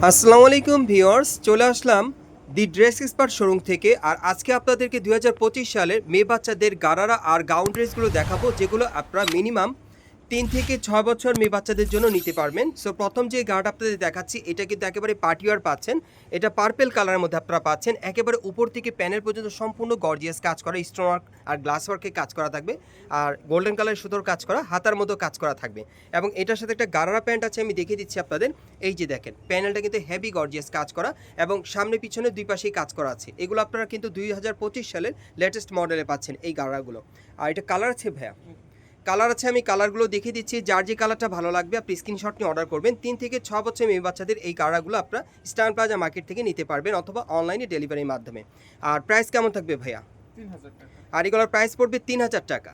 আসসালামু আলাইকুম ভিউয়ার্স, চলে আসলাম দি ড্রেস এক্সপার্ট শোরুম থেকে। আর আজকে আপনাদেরকে 2025 সালের মেয়ে বাচ্চাদের গারারা আর গাউন ড্রেসগুলো দেখাবো, যেগুলো আপনারা মিনিমাম 3 থেকে 6 বছর মেয়ে বাচ্চাদের জন্য নিতে পারবেন। সো প্রথম যে গাড়াটা আপনাদের দেখাচ্ছি, এটা কিন্তু একেবারে পার্টিওয়ার পাচ্ছেন। এটা পার্পেল কালারের মধ্যে আপনারা পাচ্ছেন। একেবারে উপর থেকে প্যানেল পর্যন্ত সম্পূর্ণ গর্জিয়াস কাজ করা, স্টোন ওয়ার্ক আর গ্লাস ওয়ার্কে কাজ করা থাকবে। আর গোল্ডেন কালারের সুতোর কাজ করা, হাতার মতো কাজ করা থাকবে। এবং এটার সাথে একটা গারারা প্যান্ট আছে, আমি দেখিয়ে দিচ্ছি আপনাদের। এই যে দেখেন, প্যানেলটা কিন্তু হেভি গর্জিয়াস কাজ করা এবং সামনে পিছনে দুই পাশেই কাজ করা আছে। এগুলো আপনারা কিন্তু 2025 সালের লেটেস্ট মডেলে পাচ্ছেন এই গারাগুলো। আর এটা কালার আছে ভাইয়া, কালার আছে, আমি কালারগুলো দেখিয়ে দিচ্ছি। যার যে কালারটা ভালো লাগবে আপনি স্ক্রিনশট নিয়ে অর্ডার করবেন। 3 থেকে 6 বছর মেয়ে বাচ্চাদের এই গাড়াগুলো আপনারা স্টার প্লাজা মার্কেট থেকে নিতে পারবেন অথবা অনলাইনে ডেলিভারির মাধ্যমে। আর প্রাইস কেমন থাকবে ভাইয়া? 3000 টাকা। আর এগুলোর প্রাইস পড়বে 3000 টাকা।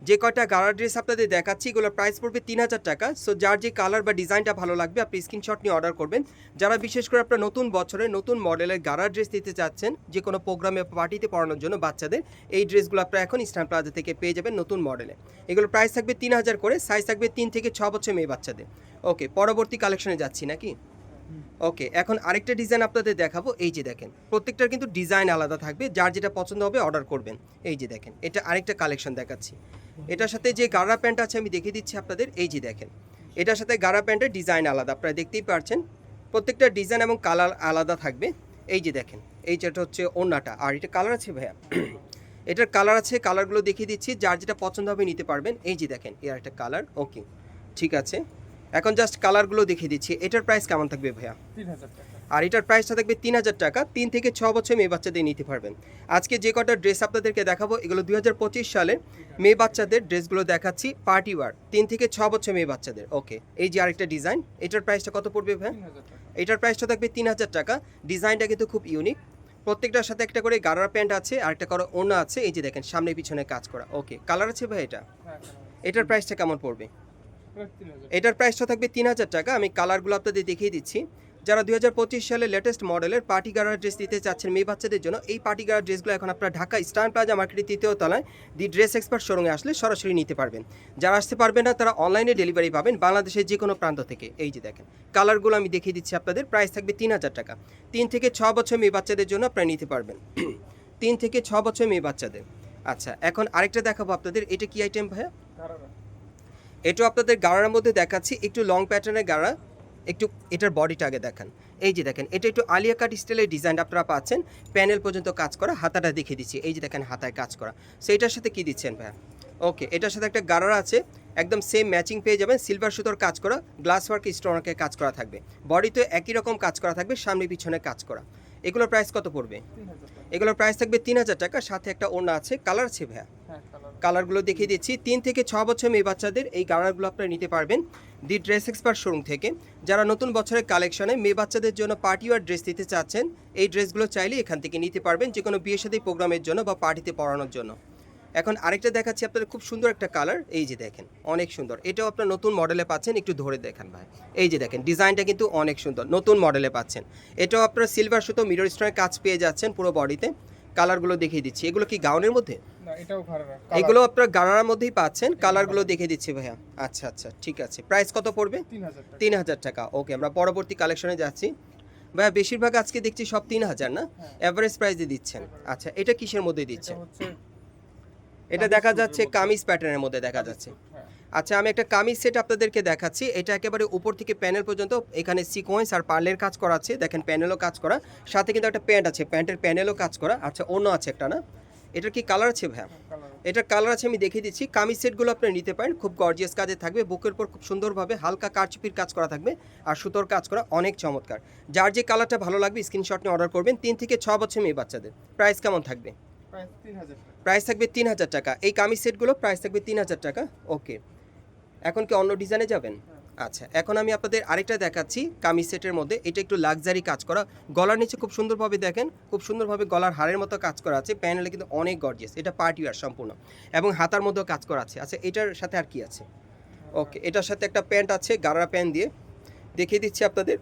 যে কয়টা গাড়া ড্রেস আপনাদের দেখাচ্ছি, এগুলোর প্রাইস পড়বে 3000 টাকা। সো যার যে কালার বা ডিজাইনটা ভালো লাগবে আপনি স্ক্রিনশট নিয়ে অর্ডার করবেন। যারা বিশেষ করে আপনার নতুন বছরে নতুন মডেলের গাড়া ড্রেস দিতে চাচ্ছেন, যে কোনো প্রোগ্রামে পার্টিতে পরানোর জন্য বাচ্চাদের, এই ড্রেসগুলো আপনারা এখন স্টার প্লাজা থেকে পেয়ে যাবেন নতুন মডেলে। এগুলোর প্রাইস থাকবে 3000 করে, সাইজ থাকবে 3 থেকে 6 বছর মেয়ে বাচ্চাদের। ওকে, পরবর্তী কালেকশনে যাচ্ছি নাকি? ওকে, এখন আরেকটা ডিজাইন আপনাদের দেখাবো। এই যে দেখেন, প্রত্যেকটার কিন্তু ডিজাইন আলাদা থাকবে, যার যেটা পছন্দ হবে অর্ডার করবেন। এই যে দেখেন, এটা আরেকটা কালেকশন দেখাচ্ছি। এটার সাথে যে গাড়া প্যান্ট আছে আমি দেখিয়ে দিচ্ছি আপনাদের। এই যে দেখেন, এটার সাথে গাড়া প্যান্টের ডিজাইন আলাদা, আপনারা দেখতেই পাচ্ছেন। প্রত্যেকটা ডিজাইন এবং কালার আলাদা থাকবে। এই যে দেখেন, এই যেটা হচ্ছে ওড়নাটা। আর এটা কালার আছে ভাইয়া, এটার কালার আছে, কালারগুলো দেখিয়ে দিচ্ছি। যার যেটা পছন্দ হবে নিতে পারবেন। এই যে দেখেন, এর একটা কালার। ওকে, ঠিক আছে, এখন জাস্ট কালারগুলো দেখিয়ে দিচ্ছি। এটার প্রাইস কেমন থাকবে ভাইয়া? 3000 টাকা। আর এটার প্রাইসটা থাকবে 3000 টাকা। 3 থেকে 6 বছর মেয়ে বাচ্চাদের নিতে পারবেন। আজকে যে কটা ড্রেস আপনাদেরকে দেখাবো, এগুলো 2025 সালের মেয়ে বাচ্চাদের ড্রেসগুলো দেখাচ্ছি, পার্টি ওয়ার, 3 থেকে 6 বছর মেয়ে বাচ্চাদের। ওকে, এই যে আরেকটা ডিজাইন, এটার প্রাইসটা কত পড়বে ভাই? 3000 টাকা। এটার প্রাইসটা থাকবে 3000 টাকা। ডিজাইনটা কিন্তু খুব ইউনিক। প্রত্যেকটার সাথে একটা করে গারার প্যান্ট আছে আর একটা করে ওড়না আছে। এই যে দেখেন, সামনে পিছনে কাজ করা। ওকে, কালার আছে ভাই এটা? হ্যাঁ, কালার। এটার প্রাইসটা কেমন পড়বে? প্রায় 3000। এটার প্রাইসটা থাকবে 3000 টাকা। আমি কালারগুলো আপনাদের দেখিয়ে দিচ্ছি। যারা 2025 সালে লেটেস্ট মডেলের পার্টি গাড়ার ড্রেস দিতে চাচ্ছেন মেয়ে বাচ্চাদের জন্য, এই পার্টি গাড়ার ড্রেসগুলো এখন আপনারা ঢাকা স্টার প্লাজা মার্কেটের 3য় তলায় দি ড্রেস এক্সপার্ট শোরুমে আসলে সরাসরি নিতে পারবেন। যারা আসতে পারবেন না তারা অনলাইনে ডেলিভারি পাবেন বাংলাদেশের যে কোনো প্রান্ত থেকে। এই যে দেখেন, কালারগুলো আমি দেখিয়ে দিচ্ছি আপনাদের। প্রাইস থাকবে 3000 টাকা। 3 থেকে 6 বছর মেয়ে বাচ্চাদের জন্য আপনারা নিতে পারবেন। 3 থেকে 6 বছর মেয়ে বাচ্চাদের। আচ্ছা, এখন আরেকটা দেখাবো আপনাদের। এটা কি আইটেম ভাইয়া? কারারা। এটাও আপনাদের গাড়ার মধ্যে দেখাচ্ছি, একটু লং প্যাটার্নের গাড়া। একটু এটার বডিটা আগে দেখান। এই যে দেখেন, এটা একটু আলিয়া কাট স্টাইলের ডিজাইন আপনারা পাচ্ছেন। প্যানেল পর্যন্ত কাজ করা, হাতাটা দেখিয়ে দিচ্ছি। এই যে দেখেন, হাতায় কাজ করা। সো এটার সাথে কি দিচ্ছেন ভাইয়া? ওকে, এটার সাথে একটা গাড়ারা আছে, একদম সেম ম্যাচিং পেয়ে যাবেন। সিলভার সুতোর কাজ করা, গ্লাস ওয়ার্ক, স্টোন ওয়ার্কের কাজ করা থাকবে। বডিতে একই রকম কাজ করা থাকবে, সামনে পিছনে কাজ করা। এগুলোর প্রাইস কত পড়বে? 3000 টাকা। এগুলোর প্রাইস থাকবে 3000 টাকা। সাথে একটা ওড়না আছে, কালার আছে ভাইয়া? হ্যাঁ, কালার। কালারগুলো দেখিয়ে দিচ্ছি। 3 থেকে 6 বছর মেয়ে বাচ্চাদের এই গাড়াগুলো আপনারা নিতে পারবেন দি ড্রেস এক্সপার্ট শোরুম থেকে। যারা নতুন বছরের কালেকশনে মেয়ে বাচ্চাদের জন্য পার্টি ওয়ার ড্রেস দিতে চাচ্ছেন, এই ড্রেসগুলো চাইলে এখান থেকে নিতে পারবেন, যে কোনো বিয়ের সাথে প্রোগ্রামের জন্য বা পার্টিতে পরানোর জন্য। এখন আরেকটা দেখাচ্ছি আপনাদের, খুব সুন্দর একটা কালার। এই যে দেখেন, অনেক সুন্দর। এটাও আপনার নতুন মডেলে পাচ্ছেন, একটু ধরে দেখান ভাই। এই যে দেখেন, ডিজাইনটা কিন্তু অনেক সুন্দর, নতুন মডেলে পাচ্ছেন। এটাও আপনার সিলভার সুতো মিরর স্টোনের কাজ পেয়ে যাচ্ছেন পুরো বডিতে। কালারগুলো দেখিয়ে দিচ্ছি। এগুলো কি গাউনের মধ্যে? না, এটাও কারারা। এগুলো আপনার গাড়ার মধ্যেই পাচ্ছেন। কালারগুলো দেখে দিচ্ছি ভাইয়া। আচ্ছা আচ্ছা, ঠিক আছে। প্রাইস কত পড়বে? 3000 টাকা। 3000 টাকা। ওকে, আমরা পরবর্তী কালেকশনে যাচ্ছি। ভাইয়া বেশিরভাগ আজকে দেখছি সব 3000 না, হ্যাঁ। অ্যাভারেজ প্রাইসে দিচ্ছেন। আচ্ছা, এটা কিসের মধ্যে এটা দিচ্ছেন? হচ্ছে এটা দেখা যাচ্ছে কামিজ প্যাটার্নের মধ্যে দেখা যাচ্ছে। হ্যাঁ। আচ্ছা, আমি একটা কামিজ সেট আপনাদেরকে দেখাচ্ছি। এটা একেবারে উপর থেকে প্যানেল পর্যন্ত এখানে সিকোয়েন্স আর পার্লের কাজ করা আছে। দেখেন, প্যানেলও কাজ করা, সাথে কিন্তু একটা প্যান্ট আছে, প্যান্টের প্যানেলও কাজ করা। আচ্ছা, অন্য আছে একটা না? এটার কি কালার আছে ভাইয়া? কালার। এটার কালার আছে, আমি দেখিয়ে দিচ্ছি। কামিজ সেটগুলো আপনি নিতে পারেন, খুব গর্জিয়াস কাজে থাকবে। বুকের উপর খুব সুন্দরভাবে হালকা কারচুপির কাজ করা থাকবে আর সুতোর কাজ করা, অনেক চমৎকার। যার যে কালারটা ভালো লাগবে স্ক্রিনশট নিয়ে অর্ডার করবেন। 3 থেকে 6 বছর মেয়ে বাচ্চাদের। প্রাইস কেমন থাকবে? প্রায় 3000 টাকা। প্রাইস থাকবে 3000 টাকা। এই কামিজ সেটগুলো প্রাইস থাকবে 3000 টাকা। ওকে, এখন কি অন্য ডিজাইনে যাবেন? আচ্ছা, এখন আমি আপনাদের আরেকটা দেখাচ্ছি কামিজ সেটের মধ্যে। এটা একটু লাক্সারি কাজ করা, গলার নিচে খুব সুন্দরভাবে দেখেন, খুব সুন্দরভাবে গলার হারের মতো কাজ করা আছে। প্যানেলে কিন্তু অনেক গর্জিয়াস, এটা পার্টি ওয়্যার সম্পূর্ণ, এবং হাতার মধ্যেও কাজ করা আছে। আচ্ছা, এটার সাথে আর কি আছে? ওকে, এটার সাথে একটা প্যান্ট আছে, গাড়া প্যান্ট দিয়ে দেখিয়ে দিচ্ছি আপনাদের।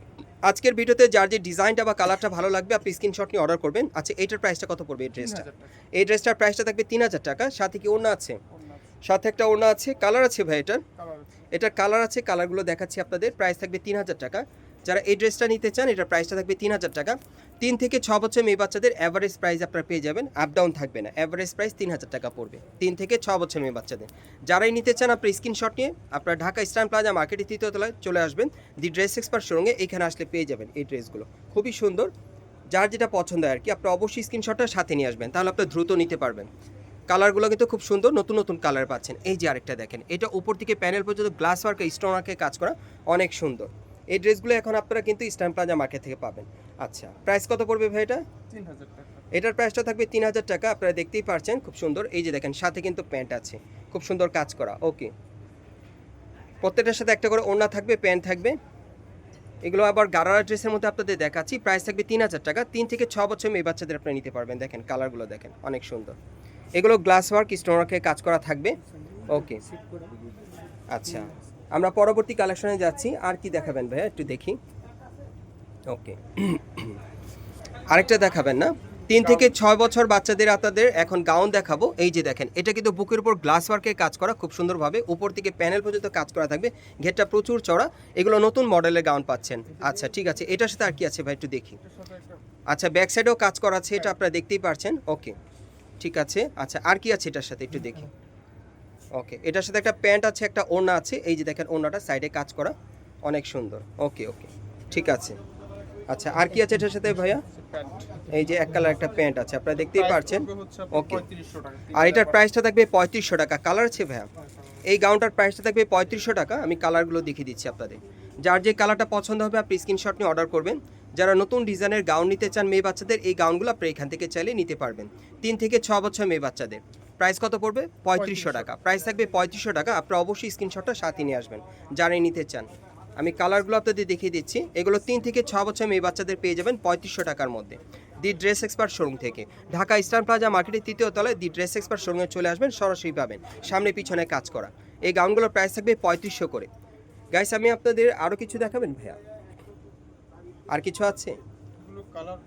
আজকের ভিডিওতে যার যে ডিজাইনটা বা কালারটা ভালো লাগবে আপনি স্ক্রিনশট নিয়ে অর্ডার করবেন। আচ্ছা, এটার প্রাইসটা কত পড়বে? এই ড্রেসটা, 3000 টাকা। এই ড্রেসটার প্রাইসটা থাকবে 3000 টাকা। সাথে কি ওড়না আছে? ওড়না আছে। সাথে একটা ওড়না আছে, কালার আছে ভাই এটার? কালার আছে। এটার কালার আছে, কালারগুলো দেখাচ্ছি আপনাদের। প্রাইস থাকবে 3000 টাকা। যারা এই ড্রেসটা নিতে চান এটার প্রাইসটা থাকবে 3000 টাকা। 3 থেকে 6 বছর মেয়ে বাচ্চাদের অ্যাভারেজ প্রাইস আপনারা পেয়ে যাবেন, আপ ডাউন থাকবে না, অ্যাভারেজ প্রাইস 3000 টাকা পড়বে 3 থেকে 6 বছর মেয়ে বাচ্চাদের। যারাই নিতে চান আপনার স্ক্রিনশট নিয়ে আপনারা ঢাকা ইস্টার্ন প্লাজা মার্কেটের 3য় তলায় চলে আসবেন, দি ড্রেস এক্সপার্ট শোরুমে, এখানে আসলে পেয়ে যাবেন এই ড্রেসগুলো, খুবই সুন্দর। যার যেটা পছন্দ হয় আর কি, আপনার অবশ্যই স্ক্রিনশটটা সাথে নিয়ে আসবেন, তাহলে আপনার দ্রুত নিতে পারবেন। কালারগুলো কিন্তু খুব সুন্দর, নতুন নতুন কালার পাচ্ছেন। এই যে আরেকটা দেখেন, এটা উপর থেকে প্যানেল পর্যন্ত গ্লাস ওয়ার্ক স্টোন ওয়ার্কে কাজ করা, অনেক সুন্দর। এই ড্রেসগুলো এখন আপনারা কিন্তু ইস্টার্ন প্লাজা মার্কেট থেকে পাবেন। আচ্ছা, প্রাইস কত পড়বে ভাই এটা? 3000 টাকা। এটার প্রাইসটা থাকবে 3000 টাকা। আপনারা দেখতেই পারছেন খুব সুন্দর। এই যে দেখেন সাথে কিন্তু প্যান্ট আছে, খুব সুন্দর কাজ করা। ওকে, প্রত্যেকটার সাথে একটা করে ওড়না থাকবে, প্যান্ট থাকবে। এগুলো আবার গারারা ড্রেসের মধ্যে আপনাদের দেখাচ্ছি, প্রাইস থাকবে 3000 টাকা। 3 থেকে 6 বছর মেয়ে বাচ্চাদের আপনারা নিতে পারবেন। দেখেন কালারগুলো দেখেন, অনেক সুন্দর। এগুলো গ্লাস ওয়ার্ক স্টোন ওয়ার্কে কাজ করা থাকবে। ওকে, আচ্ছা, আমরা পরবর্তী কালেকশনে যাচ্ছি। আর কি দেখাবেন ভাইয়া, একটু দেখি। ওকে, আরেকটা দেখাবেন না? 3 থেকে 6 বছর বাচ্চাদের আপনাদের এখন গাউন দেখাবো। এই যে দেখেন, এটা কিন্তু বুকের উপর গ্লাস ওয়ার্কে কাজ করা, খুব সুন্দরভাবে উপর থেকে প্যানেল পর্যন্ত কাজ করা থাকবে, ঘেরটা প্রচুর চড়া। এগুলো নতুন মডেলের গাউন পাচ্ছেন। আচ্ছা ঠিক আছে, এটার সাথে আর কি আছে ভাই একটু দেখি। এটার সাথে একটা আচ্ছা, ব্যাক সাইডেও কাজ করা আছে, এটা আপনারা দেখতেই পারছেন। ওকে ঠিক আছে। আচ্ছা, আর কি আছে এটার সাথে একটু দেখি। ওকে, এটার সাথে একটা প্যান্ট আছে, একটা ওড়না আছে। এই যে দেখেন ওড়নাটা সাইডে কাজ করা, অনেক সুন্দর। ওকে ওকে ঠিক আছে। আচ্ছা, আর কি আছে এটার সাথে ভাইয়া? প্যান্ট। এই যে এক কালার একটা প্যান্ট আছে, আপনারা দেখতেই পারছেন। ওকে, 3500 টাকা। আর এটার প্রাইসটা থাকবে 3500 টাকা। কালার আছে ভাইয়া? এই গাউনটার প্রাইসটা থাকবে 3500 টাকা। আমি কালারগুলো দেখিয়ে দিচ্ছি আপনাদের। যার যে কালারটা পছন্দ হবে আপনি স্ক্রিনশট নিয়ে অর্ডার করবেন। যারা নতুন ডিজাইনের গাউন নিতে চান মেয়ে বাচ্চাদের, এই গাউনগুলো আপনি এখান থেকে চাইলে নিতে পারবেন। 3 থেকে 6 বছর মেয়ে বাচ্চাদের। প্রাইস কত পড়বে? 3500 টাকা। প্রাইস থাকবে 3500 টাকা। আপনারা অবশ্যই স্ক্রিনশটটা সাথে নিয়ে আসবেন যারাই নিতে চান। আমি কালারগুলো আপনাদের দেখিয়ে দিচ্ছি। এগুলো 3 থেকে 6 বছর মেয়ে বাচ্চাদের পেয়ে যাবেন 3500 টাকার মধ্যে, দি ড্রেস এক্সপার্ট শোরুম থেকে। ঢাকা ইস্টার্ন প্লাজা মার্কেটের 3য় তলায় দি ড্রেস এক্সপার্ট শোরুমে চলে আসবেন, সরাসরি পাবেন, সামনে পিছনে কাজ করা। এই গাউনগুলোর প্রাইস থাকবে 3500 করে। গাইস, আমি আপনাদের আরও কিছু দেখাবেন ভাইয়া? আর কিছু আছে? এগুলো কালার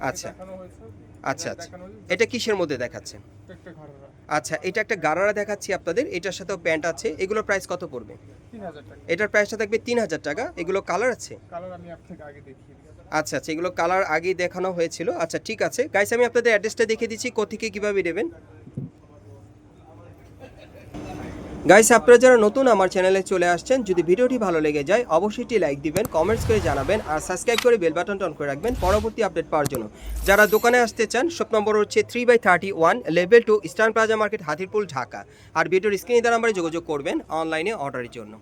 আচ্ছা দেখানো হয়েছে। আচ্ছা আচ্ছা, এটা কিসের মধ্যে দেখাচ্ছে? একটা ঘাড়রা আচ্ছা, এটা একটা গারারা দেখাচ্ছি আপনাদের, এটার সাথেও প্যান্ট আছে। এগুলোর প্রাইস কত পড়বে? 3000 টাকা। এটার প্রাইসটা থাকবে 3000 টাকা। এগুলো কালার আছে? কালার আমি আপনাকে আগে দেখিয়ে দিই। আচ্ছা আচ্ছা, এগুলো কালার আগেই দেখানো হয়েছিল। আচ্ছা ঠিক আছে গাইস, আমি আপনাদের অ্যাড্রেসটা দেখিয়ে দিচ্ছি কোথেকে কীভাবে নেবেন। গাইস, আপনারা যারা নতুন আমার চ্যানেলে চলে আসছেন, যদি ভিডিওটি ভালো লেগে যায় অবশ্যই একটি লাইক দিবেন, কমেন্টস করে জানাবেন, আর সাবস্ক্রাইব করে বেল বাটনটা অন করে রাখবেন পরবর্তী আপডেট পাওয়ার জন্য। যারা দোকানে আসতে চান, শপ নম্বর হচ্ছে 3/31, level 2, eastern plaza market, Hatirpool, Dhaka. আর ভিডিওর স্ক্রিনে দ্বারা নাম্বারে যোগাযোগ করবেন অনলাইনে অর্ডারের জন্য।